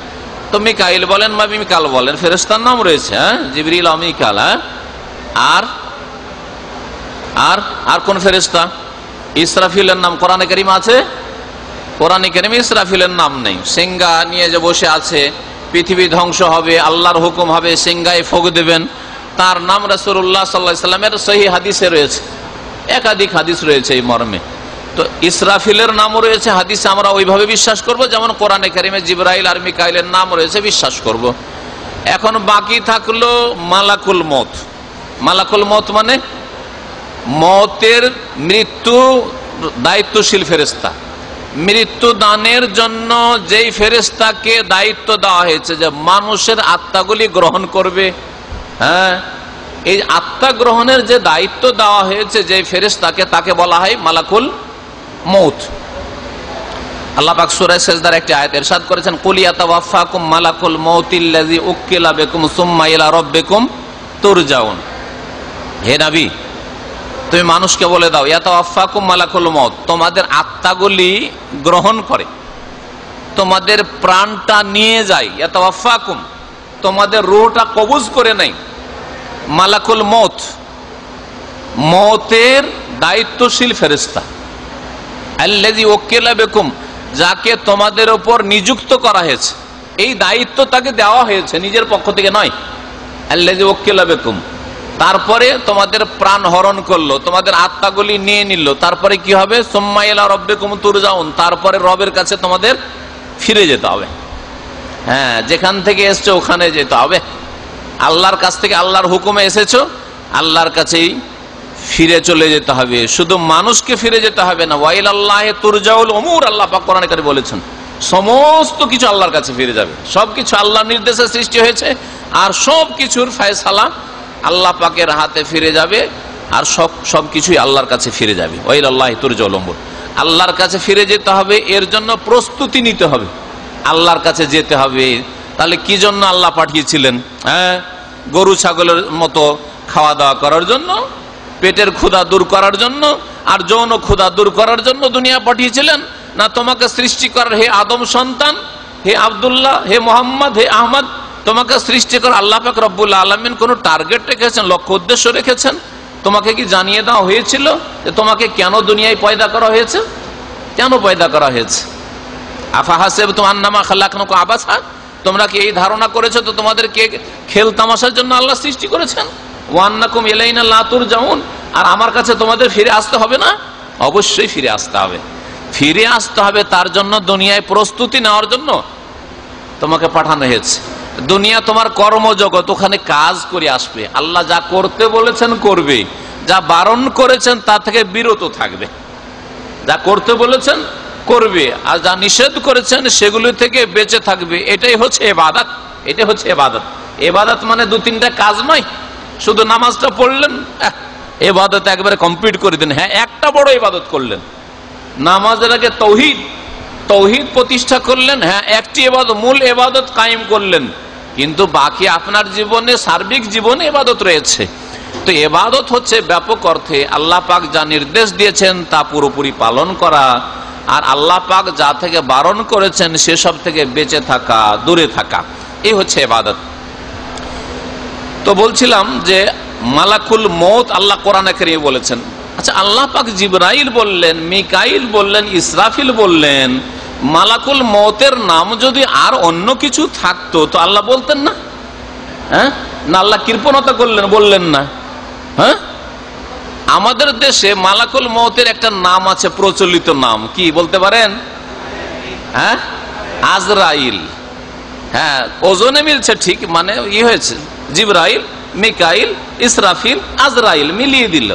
[SPEAKER 1] তো মিকাইল বলেন বা মিকাল বলেন, ফেরেশতার নাম রয়েছে, জিবরিল ও মিকাল। আর কোন ফেরেশতা? ইসরাফিলের নাম কোরআনে কারিমে আছে? কোরআনে কারিমে ইসরাফিলের নাম নেই। সিংহা নিয়ে যে বসে আছে, পৃথিবী ধ্বংস হবে, আল্লাহর হুকুম হবে, সিংহায় ফোক দেবেন, তার নাম রাসূলুল্লাহ সাল্লাল্লাহু আলাইহি ওয়াসাল্লামের সহিহ হাদিসে রয়েছে, একাধিক হাদিস রয়েছে এই মর্মে। তো ইসরাফিলের নামও রয়েছে হাদিসে, আমরা ওইভাবে বিশ্বাস করব যেমন কোরআনে কারিমে জিবরাইল আর মিকাইলের নাম রয়েছে বিশ্বাস করব। এখন বাকি থাকলো মালাকুল মউত। মালাকুল মউত মানে মওতের মৃত্যু দায়িত্বশীল ফেরেশতা, মৃত্যু দানের জন্য যেই ফেরেশতাকে দায়িত্ব দেওয়া হয়েছে যে মানুষের আত্মাগুলি গ্রহণ করবে, এই আত্মা গ্রহণের যে দায়িত্ব দেওয়া হয়েছে যে ফেরেশতাকে, তাকে বলা হয় মালাকুল মউত। আল্লাহ পাক সূরা সিজদার একটি আয়াত ইরশাদ করেছেন, কুল ইয়াতাওয়াফাকুম মালাকুল মউতিল্লাযী উক্কিলা বিকুম সুম্মা ইলা রাব্বিকুম তুরজাউন। হে নবী, তুমি মানুষকে বলে দাও, ইয়াতাওয়াফাকুম মালাকুল মউত, তোমাদের আত্মাগুলি গ্রহণ করে, তোমাদের প্রাণটা নিয়ে যায়। ইয়াতাওয়াফাকুম, তোমাদের রূহটা কবজ করে নেয়। মালাকুল মউত, মওতের দায়িত্বশীল ফেরেশতা। আল্লাযী উক্কিলা বিকুম, যাকে তোমাদের উপর নিযুক্ত করা হয়েছে, এই দায়িত্ব তাকে দেওয়া হয়েছে, নিজের পক্ষ থেকে নয়। আল্লাযী উক্কিলা বিকুম, তারপরে তোমাদের প্রাণ হরণ করলো, তোমাদের আত্মাগুলি নিয়ে নিল, তারপরে কি হবে? সুম্মা ইলা রাব্বিকুম তুরজাউন, তারপরে রবের কাছে তোমাদের ফিরে যেতে হবে। যেখান থেকে এসছো ওখানে যেতে হবে, আল্লাহর কাছ থেকে, আল্লাহর হুকুমে এসেছো, আল্লাহর কাছেই ফিরে চলে যেতে হবে। শুধু মানুষকে ফিরে যেতে হবে না, ওয়াইলাল্লাহি তুরজাউল উমুর, আল্লাহ পাক কোরআনে কারিমে বলেছেন সমস্ত কিছু আল্লাহর কাছে ফিরে যাবে। সবকিছু আল্লাহর নির্দেশে সৃষ্টি হয়েছে, আর সব কিছুর ফয়সালা আল্লাহ পাকের হাতে ফিরে যাবে, আর সবকিছুই আল্লাহর কাছে ফিরে যাবে। ওয়াইলাল্লাহি তুরজাউল উমুর, আল্লাহর কাছে ফিরে যেতে হবে, এর জন্য প্রস্তুতি নিতে হবে, আল্লাহর কাছে যেতে হবে। তাহলে কি জন্য আল্লাহ পাঠিয়েছিলেন? গরু ছাগলের মতো খাওয়া দাওয়া করার জন্য, পেটের ক্ষুধা দূর করার জন্য, আর যৌন ক্ষুধা দূর করার জন্য দুনিয়া পাঠিয়েছিলেন? না তোমাকে সৃষ্টি করার, হে আদম সন্তান, হে আব্দুল্লাহ, হে মোহাম্মদ, হে আহমদ, তোমাকে সৃষ্টি করার আল্লাহ পাক রব্বুল আলামিন কোন টার্গেট রেখেছেন, লক্ষ্য উদ্দেশ্য রেখেছেন? তোমাকে কি জানিয়ে দেওয়া হয়েছিল যে তোমাকে কেন দুনিয়ায় পয়দা করা হয়েছে? কেন পয়দা করা হয়েছে? আফাহাসিবতুম আন্নামা খালাকনাকুম আবাসা, তোমরা কি এই ধারণা করেছো তো তোমাদেরকে খেল তামাশার জন্য আল্লাহ সৃষ্টি করেছেন? ওয়া আন্নাকুম ইলাইনা লা তুরজাউন, আর আমার কাছে তোমাদের ফিরে আসতে হবে না? অবশ্যই ফিরে আসতে হবে। ফিরে আসতে হবে, তার জন্য দুনিয়ায় প্রস্তুতি নেওয়ার জন্য তোমাকে পাঠানো হয়েছে। দুনিয়া তোমার কর্মজগৎ, ওখানে কাজ করে আসবে। আল্লাহ যা করতে বলেছেন করবে, যা বারণ করেছেন তা থেকে বিরত থাকবে। যা করতে বলেছেন করবে, আর যা নিষেধ করেছেন সেগুলো থেকে বেঁচে থাকবে। এটাই হচ্ছে ইবাদত। এটা হচ্ছে ইবাদত। ইবাদত মানে দু তিনটা কাজ নয়, শুধু নামাজটা পড়লেন, ইবাদত একবারে কমপ্লিট করে দিন। হ্যাঁ, একটা বড় ইবাদত করলেন, নামাজের আগে তৌহিদ প্রতিষ্ঠা করলেন। হ্যাঁ, একটি ইবাদত, মূল ইবাদত কায়েম করলেন, কিন্তু বাকি আপনার জীবনে, সার্বিক জীবনে ইবাদত রয়েছে। তো ইবাদত হচ্ছে ব্যাপক অর্থে আল্লাহ পাক যা নির্দেশ দিয়েছেন তা পুরোপুরি পালন করা, আর আল্লাহ পাক যা থেকে বারণ করেছেন সেসব থেকে বেঁচে থাকা, দূরে থাকা, এই হচ্ছে ইবাদত। তো বলছিলাম যে মালাকুল মউত আল্লাহ কোরআনে কারীমে বলেছেন। আচ্ছা, আল্লাহ পাক জিবরাইল বললেন, মিকাইল বললেন, ইসরাফিল বললেন, মালাকুল মউতের নাম যদি আর অন্য কিছু থাকতো তো আল্লাহ বলতেন না? হ্যাঁ, না আল্লাহ কৃপণতা করলেন, বললেন না? হ্যাঁ, আমাদের দেশে মালাকুল মউতের একটা নাম আছে, প্রচলিত নাম, কি বলতে পারেন? হ্যাঁ, আজরাইল। হ্যাঁ, ওজনে মিলছে ঠিক, মানে ই হয়েছে, জিবরাইল, মিকাইল, ইসরাফিল, আজরাইল মিলিয়ে দিল।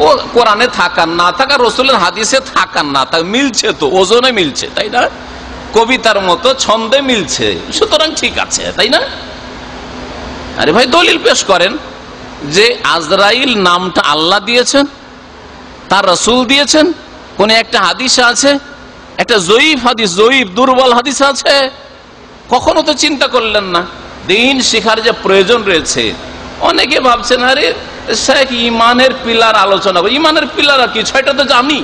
[SPEAKER 1] ও কোরআনে থাকার না থাকা, রসুলের হাদিসে থাকার না থাকা, মিলছে তো, ওজনে মিলছে, তাই না? কবিতার মতো ছন্দে মিলছে, সুতরাং ঠিক আছে, তাই না? আরে ভাই, দলিল পেশ করেন যে আজরাইল নামটা আল্লাহ দিয়েছেন, তার রসুল দিয়েছেন, কোন একটা হাদিস আছে, একটা জয়ীফ হাদিস, জয়ীফ দুর্বল হাদিস আছে? কখনো তো চিন্তা করলেন না। দিন শিখার যে প্রয়োজন রয়েছে, অনেকে ভাবছেন আরে শেখ ইমানের পিলার আলোচনা, ইমানের পিলার আর কি, ছয়টা তো জানি,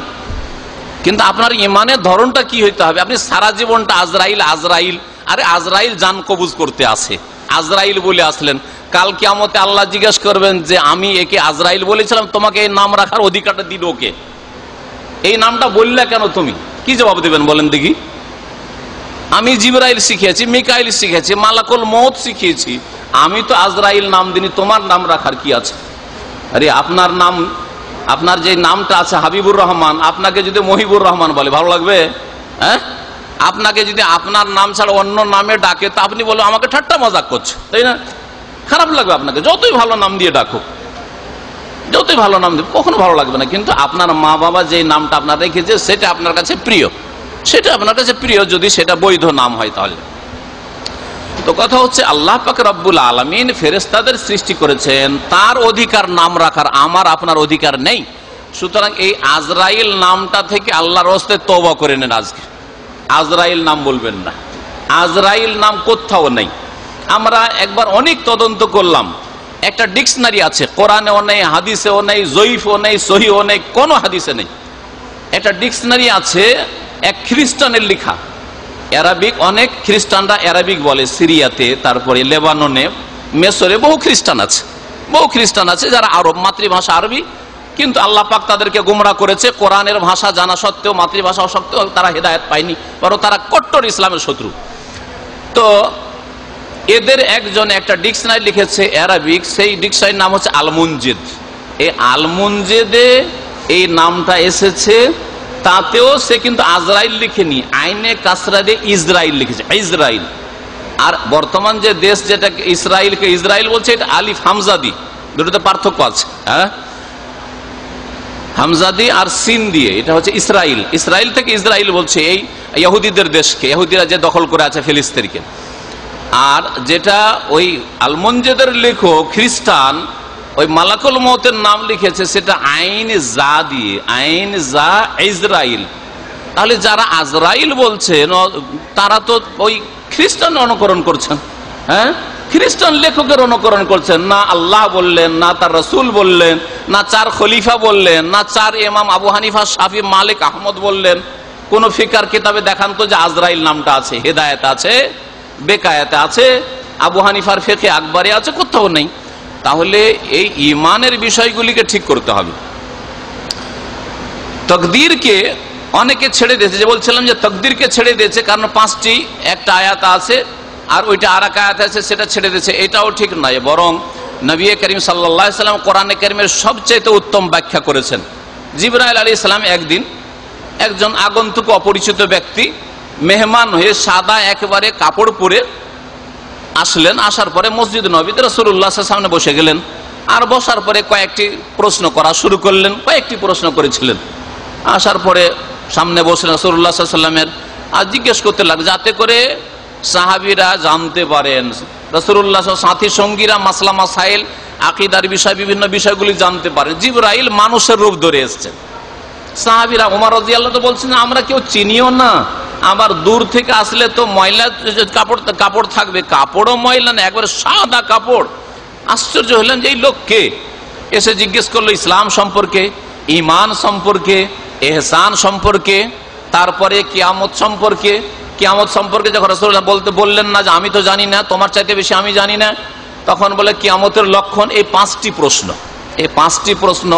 [SPEAKER 1] কিন্তু আপনার ইমানের ধরনটা কি হইতে হবে? আপনি সারা জীবনটা আজরাইল আজরাইল, আরে আজরাইল জান কবুজ করতে আসে, আজরাইল বলে আসলেন, কাল কিয়ামতে আল্লাহ জিজ্ঞেস করবেন যে আমি একে আজরাইল বলেছিলাম, তোমাকে এই নাম রাখার অধিকারটা দিল ওকে, এই নামটা বললে কেন তুমি? কি জবাব দেবেন বলেন দেখি? আমি জিবরাইল শিখিয়েছি, মিকাইল শিখেছি, মালাকুল মউত শিখিয়েছি, আমি তো আজরাইল নাম দিনি, তোমার নাম রাখার কি আছে? আরে আপনার নাম, আপনার যে নামটা আছে হাবিবুর রহমান, আপনাকে যদি মহিবুর রহমান বলে ভালো লাগবে? হ্যাঁ, আপনাকে যদি আপনার নাম ছাড়া অন্য নামে ডাকে তা আপনি বলো আমাকে ঠাট্টা মজাক করছে, তাই না? খারাপ লাগবে আপনাকে, যতই ভালো নাম দিয়ে ডাকুক, যতই ভালো নাম দিয়ে, কখনো ভালো লাগবে না। কিন্তু আপনার মা বাবা যে নামটা আপনার রেখেছে সেটা আপনার কাছে প্রিয়, সেটা আপনার কাছে প্রিয়, যদি সেটা বৈধ নাম হয় তাহলে। তো কথা হচ্ছে আল্লাহ পাক রব্বুল আলামিন ফেরেশতাদের সৃষ্টি করেছেন, তার অধিকার নাম রাখার আমার আপনার অধিকার নেই। সুতরাং এই আজরাইল নামটা থেকে আল্লাহর হস্তে তওবা করে নেন, আজকে আজরাইল নাম বলবেন না। আজরাইল নাম কোথাও নেই। আমরা একবার অনেক তদন্ত করলাম, একটা ডিকশনারি আছে, কোরআনেও নেই, হাদিসেও নেই, জয়ীফও নেই, সহিহও নেই, কোনো হাদিসে নেই। একটা ডিকশনারি আছে এক খ্রিস্টানের লেখা, অ্যারাবিক, অনেক খ্রিস্টানরা অ্যারাবিক বলে, সিরিয়াতে, তারপরে লেবাননে, মেসরে বহু খ্রিস্টান আছে, বহু খ্রিস্টান আছে যারা আরব, মাতৃভাষা আরবি, কিন্তু আল্লাহ পাক তাদেরকে গোমরা করেছে। কোরআনের ভাষা জানা সত্ত্বেও, মাতৃভাষা সত্ত্বেও তারা হেদায়েত পায়নি, বরং তারা কট্টর ইসলামের শত্রু। তো এদের একজন একটা ডিকশনারি লিখেছে অ্যারাবিক, সেই ডিকশনারির নাম হচ্ছে আল মুনজিদ। এই আল মুনজিদে এই নামটা এসেছে, তাতেও সে কিন্তু আজরাইল লিখেনি, আইনে কাসরা দিয়ে ইসরাইল লিখেছে, ইসরাইল। আর বর্তমান যে দেশ, যেটা ইসরাইলকে ইসরাইল বলছে, এটা আলিফ হামজাদি, দুটোতে পার্থক্য আছে। হ্যাঁ, হামজাদি আর সিন দিয়ে, এটা হচ্ছে ইসরাইল। ইসরাইল থেকে ইসরাইল বলছে এই ইহুদিদের দেশকে, ইহুদিরা যে দখল করে আছে ফিলিস্তিনকে। আর যেটা ওই আলমনজেদের লেখক খ্রিস্টান, ওই মালাকুল মউতের নাম লিখেছে সেটা আইন জা দিয়ে, আইন জা ইসরাইল। তাহলে যারা আজরাইল বলছেন তারা তো ওই খ্রিস্টান অনুকরণ করছেন। হ্যাঁ, খ্রিস্টান লেখকের অনুকরণ করছেন না। আল্লাহ বললেন না, তার রসুল বললেন না, চার খলিফা বললেন না, চার ইমাম আবু হানিফা, শাফি, মালিক, আহমদ বললেন। কোন ফিকার কিতাবে দেখান তো যে আজরাইল নামটা আছে, হেদায়েত আছে, বেকায়াতে আছে, আবু হানিফার ফিকহে আকবরে আছে, কোথাও নেই। তাহলে এই ইমানের বিষয়গুলিকে ঠিক করতে হবে। তকদিরকে অনেকে ছেড়ে দিয়েছে, যে বলছিলাম যে তকদিরকে ছেড়ে দিয়েছে কারণ পাঁচটি একটা আয়াত আছে আর ওইটা আর এক আয়াত আছে, সেটা ছেড়ে দিয়েছে, এটাও ঠিক নয়। বরং নবী করিম সাল্লাল্লাহু আলাইহি সাল্লাম কোরআনে কারীমের সবচেয়ে উত্তম ব্যাখ্যা করেছেন। জিবরাইল আলাইহিস সালাম একদিন একজন আগন্তুক অপরিচিত ব্যক্তি মেহমান হয়ে সাদা একেবারে কাপড় পরে আসলেন, আসার পরে মসজিদ নববীতে রাসূলুল্লাহ সাল্লাল্লাহু আলাইহি ওয়াসাল্লামের সামনে বসে গেলেন। আর বসার পরে কয়েকটি প্রশ্ন করা শুরু করলেন, কয়েকটি প্রশ্ন করেছিলেন। আসার পরে সামনে বসলেন রাসূলুল্লাহ সাল্লাল্লাহু আলাইহি ওয়াসাল্লামের, আর জিজ্ঞেস করতে লাগলেন যাতে করে সাহাবীরা জানতে পারেন, রাসূলুল্লাহ সাথী সঙ্গীরা মাসলা মাসাইল আকীদার বিষয় বিভিন্ন বিষয়গুলি জানতে পারেন। জিবরাইল মানুষের রূপ ধরে এসেছেন। সাহাবীরা ওমর রাদিয়াল্লাহু আনহু বলছেন আমরা কেউ চিনিও না, আবার দূর থেকে আসলে তো ময়লা কাপড় থাকবে, কাপড়ও ময়লা না, একবারে সাদা কাপড়। আশ্চর্য হলেন যে এই লোক কে? এসে জিজ্ঞেস করলো ইসলাম সম্পর্কে, ঈমান সম্পর্কে, ইহসান সম্পর্কে, তারপরে কিয়ামত সম্পর্কে। কিয়ামত সম্পর্কে যখন রাসূলুল্লাহ বললেন না যে আমি তো জানি না, তোমার চাইতে বেশি আমি জানি না, তখন বলে কিয়ামতের লক্ষণ। এই 5টি প্রশ্ন, এই 5টি প্রশ্ন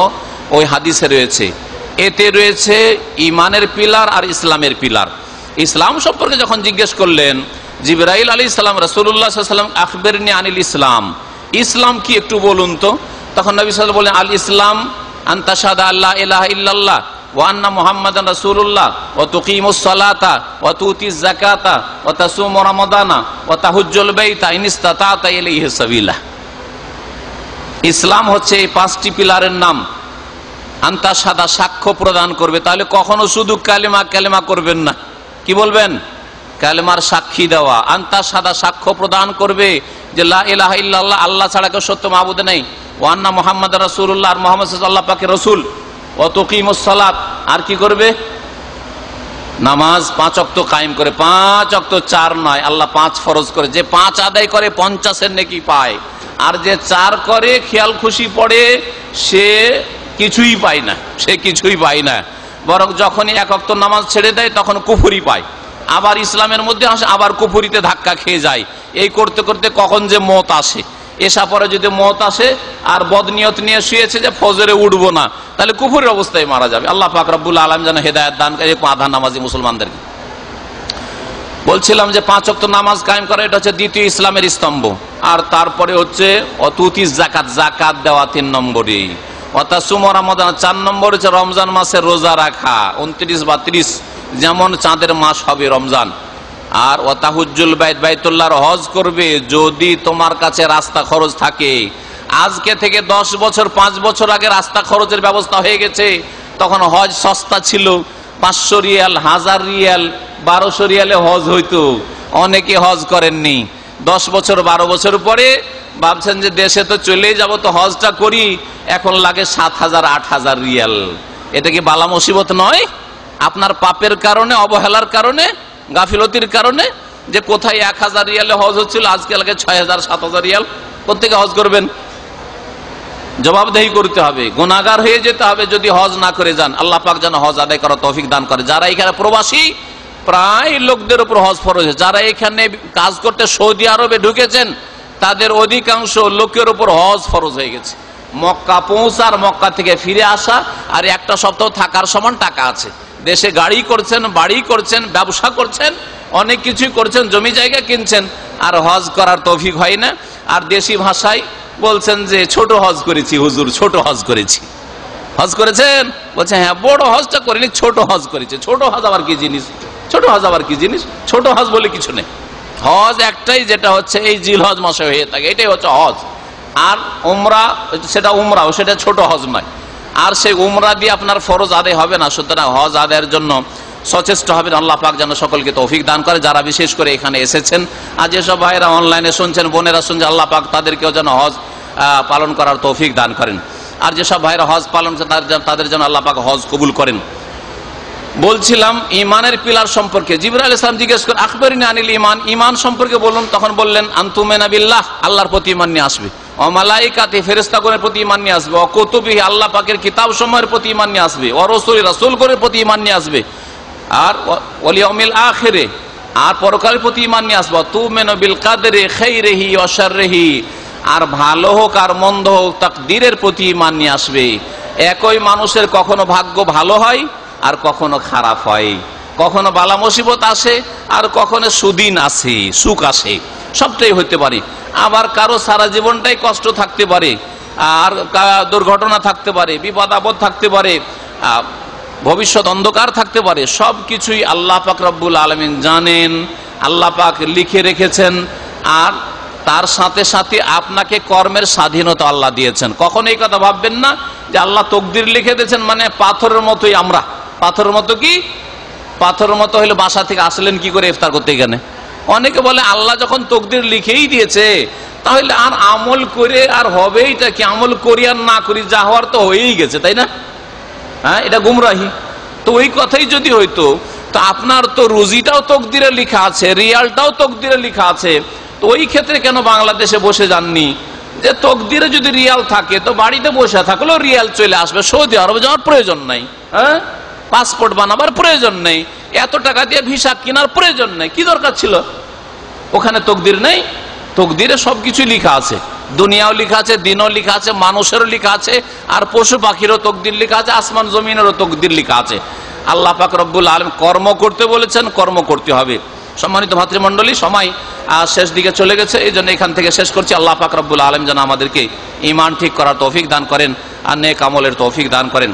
[SPEAKER 1] ওই হাদিসে রয়েছে। এতে রয়েছে ঈমানের পিলার আর ইসলামের পিলার। ইসলাম সম্পর্কে যখন জিজ্ঞেস করলেন জিবরাইল আলাইহিস সালাম রাসূলুল্লাহ সাল্লাল্লাহু আলাইহি ওয়াসাল্লাম, আখবিরনি আনিল ইসলাম, ইসলাম কি একটু বলুন তো। তখন নবী সাল্লাল্লাহু আলাইহি ওয়াসাল্লাম বলেন আল ইসলাম আন তাশহাদা আল্লা ইলাহা ইল্লাল্লাহ ওয়া আন্না মুহাম্মাদান রাসূলুল্লাহ ওয়া তুকিমুস সালাতা ওয়া তুতিজ যাকাতা ওয়া তাসুমু রমাদানা ওয়া তাহুজ্জুল বাইতা ইন ইসতাতা'তা ইলাইহি সাবিলা। ইসলাম হচ্ছে এই 5টি পিলারের নাম। আন্তা সাদা সাক্ষ্য প্রদান করবে, তাহলে কখনো শুধু কালেমা কালেমা করবেন না, কি বলবেন? কালেমার সাক্ষী দেওয়া। আন্তা সাদা সাক্ষ্য প্রদান করবে যে লা ইলাহা ইল্লাল্লাহ, আল্লাহ ছাড়া কেউ সত্য মাবুদ নেই, ওয়া আন্না মুহাম্মাদার রাসূলুল্লাহ, আর মুহাম্মদ সাল্লাল্লাহু আল্লাহ পাকের রাসূল, ওয়া তুকিমুস সালাত, আর কি করবে? নামাজ 5 ওয়াক্ত কায়েম করে। 5 ওয়াক্ত 4 নয়, আল্লাহ 5 ফরজ করে। যে 5 আদায় করে 50-এর নেকি পায়, আর যে 4 করে খেয়াল খুশি পড়ে সে কিছুই পায় না, সে কিছুই পায় না। বরং যখনই 1 ওয়াক্ত নামাজ ছেড়ে দেয় তখন কুফরি পায়, আবার ইসলামের মধ্যে আসে, আবার কুফরিতে ধাক্কা খেয়ে যায়। এই করতে করতে কখন যে মওত আসে। এসা পরে যদি মওত আসে আর বদনিয়ত নিয়ে শুয়েছে যে ফজরে উঠবো না, তাহলে কুফরের অবস্থায় মারা যাবে। আল্লাহ পাক রব্বুল আলামিন যেন হেদায়েত দান করে আধা নামাজি মুসলমানদেরকে। বলছিলাম যে 5 ওয়াক্ত নামাজ কায়েম করা, এটা হচ্ছে দ্বিতীয় ইসলামের স্তম্ভ। আর তারপরে হচ্ছে অতুতিস যাকাত, যাকাত দেওয়া 3 নম্বরে। ওয়াতাসুমু রমাদান 4 নম্বর হচ্ছে রমজান মাসের রোজা রাখা 29 বা 30, যেমন চাঁদের মাস হবে রমজান। আর ওয়াতাহুজ্জুল বাইত, বাইতুল্লাহর হজ করবে যদি তোমার কাছে রাস্তা খরচ থাকে। আজকে থেকে 10 বছর 5 বছর আগে রাস্তা খরচের ব্যবস্থা হয়ে গেছে। তখন হজ সস্তা ছিল, 500 রিয়াল, 1000 রিয়াল, 1200 রিয়ালে হজ হইতো। অনেকে হজ করেননি। 10 বছর 12 বছর পরে ভাবছেন যে দেশে তো চলেই যাব, তো হজটা করি, এখন লাগে 7000 8000 রিয়াল। এটা কি বালা মুসিবত নয়? আপনার পাপের কারণে, অবহেলার কারণে, গাফিলতির কারণে, যে কোথায় 1000 রিয়ালে হজ হচ্ছিল আজকে লাগে 6000 7000 রিয়াল। কোত্থেকে হজ করবেন? জবাবদেহি করতে হবে, গুনাহগার হয়ে যেতে হবে যদি হজ না করে যান। আল্লাহ পাক যেন হজ আদায় করার তৌফিক দান করে। যারা এখানে প্রবাসী, প্রায় লোকদের উপর হজ ফরজ হয়েছে। যারা এখানে কাজ করতে সৌদি আরবে ঢুকেছেন তাদের অধিকাংশ লোকের উপর হজ ফরজ হয়ে গেছে। মক্কা পৌঁছার, মক্কা থেকে ফিরে আসা, আর 1 সপ্তাহ থাকার সমান টাকা আছে। দেশে গাড়ি করছেন, বাড়ি করছেন, ব্যবসা করছেন, অনেক কিছুই করছেন, জমি জায়গা কিনছেন, আর হজ করার তৌফিক হয় না। আর দেশি ভাষায় বলছেন যে ছোট হজ করেছি হুজুর, ছোট হজ করেছি। হজ করেছেন? বলছে হ্যাঁ, বড় হজটা করিনি, ছোট হজ করেছে। ছোট হজ আবার কি জিনিস? ছোট হজ আবার কি জিনিস? ছোট হজ বলে কিছু নেই। হজ একটাই, যেটা হচ্ছে এই জিলহজ মাসে হয়ে থাকে, এটাই হচ্ছে হজ। আর উমরা, সেটা উমরাও, সেটা ছোট হজ নয়। আর সেই উমরা দিয়ে আপনার ফরজ আদায় হবে না। সুতরাং হজ আদায়ের জন্য সচেষ্ট হবেন। আল্লাহ পাক যেন সকলকে তৌফিক দান করে। যারা বিশেষ করে এখানে এসেছেন, আর যেসব ভাইরা অনলাইনে শুনছেন, বোনেরা শুনছেন, আল্লাহ পাক তাদেরকেও যেন হজ পালন করার তৌফিক দান করেন। আর যেসব ভাইরা হজ পালন করেন তাদের যেন আল্লাহ পাক হজ কবুল করেন। বলছিলাম ঈমানের পিলার সম্পর্কে। জিবরাইল আলাইহিস সালাম জিজ্ঞেস করেন আখবিরনি আনিল ঈমান, ঈমান সম্পর্কে বলুন। তখন বললেন আনতুমিনা বিল্লাহ, আল্লাহর প্রতি ঈমান নিয়ে আসবে, ও মালাইকাতি, ফেরেশতাগণের প্রতি ঈমান নিয়ে আসবে, ও কুতুবিহি, আল্লাহ পাকের কিতাবসমূহের প্রতি ঈমান নিয়ে আসবে, ও রাসূলি, রাসূলগণের প্রতি ঈমান নিয়ে আসবে, আর ওয়াল ইয়াউমিল আখিরে, আর পরকালের প্রতি ঈমান নিয়ে আসবে, তুমিনু বিল কাদরি খাইরিহি ওয়া শাররিহি, আর ভালো হোক আর মন্দ হোক তাকদীরের প্রতি ঈমান নিয়ে আসবে। একই মানুষের কখনো ভাগ্য ভালো হয় আর কখনো খারাপ হয়, কখনো বালা মুসিবত আসে আর কখনো সুদিন আসে, সুখ আসে, সবটাই হতে পারে। আবার কারো সারা জীবনটাই কষ্ট থাকতে পারে, আর দুর্ঘটনা থাকতে পারে, বিপদ আপদ থাকতে পারে, ভবিষ্যৎ অন্ধকার থাকতে পারে। সব কিছুই আল্লাহ পাক রব্বুল আলামিন জানেন, আল্লাহ পাক লিখে রেখেছেন। আর তার সাথে সাথে আপনাকে কর্মের স্বাধীনতা আল্লাহ দিয়েছেন। কখনো এই কথা ভাববেন না যে আল্লাহ তকদির লিখে দিয়েছেন মানে পাথরের মতোই আমরা। পাথরের মতো কি? পাথরের মতো হলে বাসা থেকে আসলেন কি করে ইফতার করতে? এখানে অনেকে বলে আল্লাহ যখন তকদির লিখেই দিয়েছে তাহলে আর আমল করে আর হবে এটা কি? আমল করি আর না করি যা হওয়ার তো হয়েই গেছে, তাই না? হ্যাঁ, এটা গুমরাহি। তো ওই কথাই যদি হইতো তো আপনার তো রুজিটাও তকদিরে লেখা আছে, রিয়ালটাও তকদিরে লেখা আছে, তো ওই ক্ষেত্রে কেন বাংলাদেশে বসে যাননি? যে তকদিরে যদি রিয়াল থাকে তো বাড়িতে বসে থাকলেও রিয়াল চলে আসবে, সৌদি আরবে যাওয়ার প্রয়োজন নাই, হ্যাঁ, পাসপোর্ট বানাবার প্রয়োজন নেই, এত টাকা দিয়ে ভিসা কেনার প্রয়োজন নেই, কি দরকার ছিল? ওখানে তকদির নেই? তকদিরে সবকিছু লেখা আছে, দুনিয়াও লেখা আছে, দিনও লেখা আছে, মানুষেরও লেখা আছে, আর পশু পাখিরও তকদির লেখা আছে, আসমান জমিনেরও তকদির লেখা আছে। আল্লাহ পাক রব্বুল আলামিন কর্ম করতে বলেছেন, কর্ম করতে হবে। সম্মানিত ভাতৃমণ্ডলী, সময় শেষ দিকে চলে গেছে, এই জন্য এখান থেকে শেষ করছি। আল্লাহ পাক রব্বুল আলামিন যেন আমাদেরকে ঈমান ঠিক করার তৌফিক দান করেন আর নেক আমলের তৌফিক দান করেন।